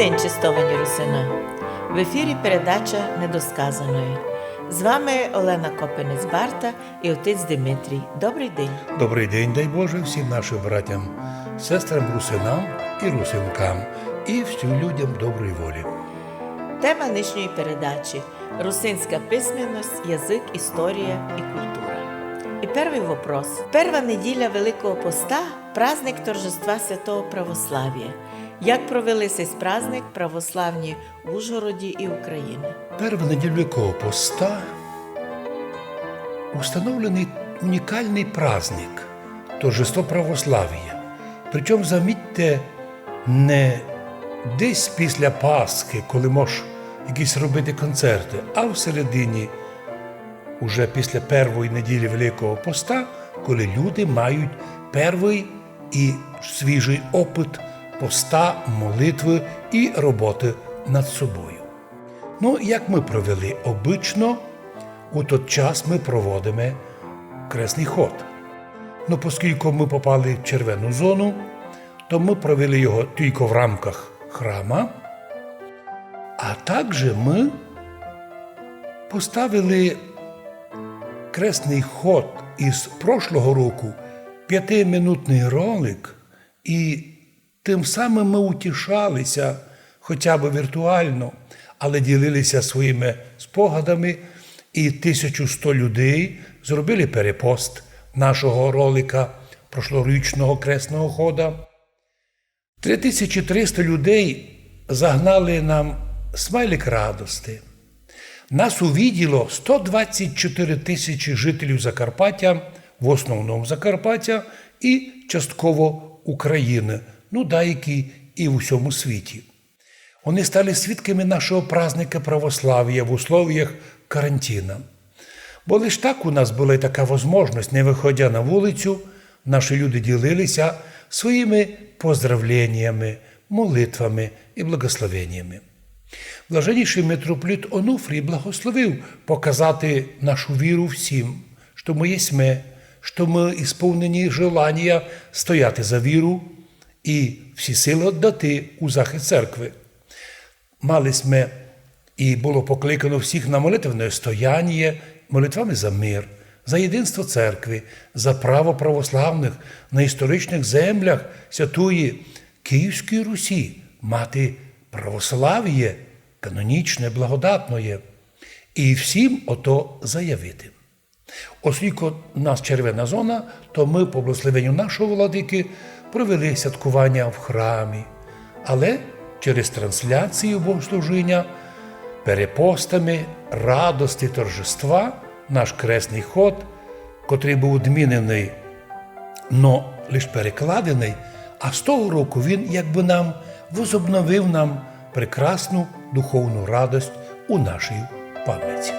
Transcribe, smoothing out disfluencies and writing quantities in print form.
день, чистовані русина! В ефірі передача «Недосказаної». З вами Олена Копенець-Барта і отець Димитрій. Добрий день! Добрий день, дай Боже, всім нашим братям, сестрам русинам і русинкам, і всім людям доброї волі. Тема нинішньої передачі – русинська письменність, язик, історія і культура. І перший вопрос. Перша неділя Великого Поста – праздник торжества Святого Православ'я. Як провели цей праздник православні в Ужгороді і Україні? Першу неділю Великого Поста установлений унікальний праздник – торжество православ'я. Причому, замітьте, не десь після Пасхи, коли можеш якісь робити концерти, а всередині, уже після першої неділі Великого Поста, коли люди мають перший і свіжий опит поста, молитви і роботи над собою. Ну, як ми провели? Обично у той час ми проводимо кресний ход. Ну, оскільки ми попали в червону зону, то ми провели його тільки в рамках храма, а також ми поставили кресний ход із прошлого року, 5-минутний ролик, і тим самим ми утішалися, хоча б віртуально, але ділилися своїми спогадами, і 1100 людей зробили перепост нашого ролика прошлорічного кресного хода. 3300 людей загнали нам смайлик радости. Нас увиділо 124 тисячі жителів Закарпаття, в основному Закарпаття і частково України, ну деякі і в усьому світі. Вони стали свідками нашого праздника православ'я в условиях карантину. Бо лише так у нас була така можливість, не виходя на вулицю, наші люди ділилися своїми поздравленнями, молитвами і благословеннями. Блаженніший митрополит Онуфрій благословив показати нашу віру всім, що ми єсме, що ми ісповнені желання стояти за віру і всі сили віддати у захист церкви. Мали сме і було покликано всіх на молитвне стояння, молитвами за мир, за єдинство церкви, за право православних на історичних землях Святої Київської Русі мати православ'я канонічне, благодатне, і всім ото заявити. Оскільки у нас червона зона, то ми по благословенню нашого владики провели святкування в храмі, але через трансляцію богослужіння, перепостами, радості, торжества, наш кресний ход, котрий був відмінений, но лише перекладений, а з того року він якби нам возобновив нам прекрасну духовну радость у нашій пам'яті.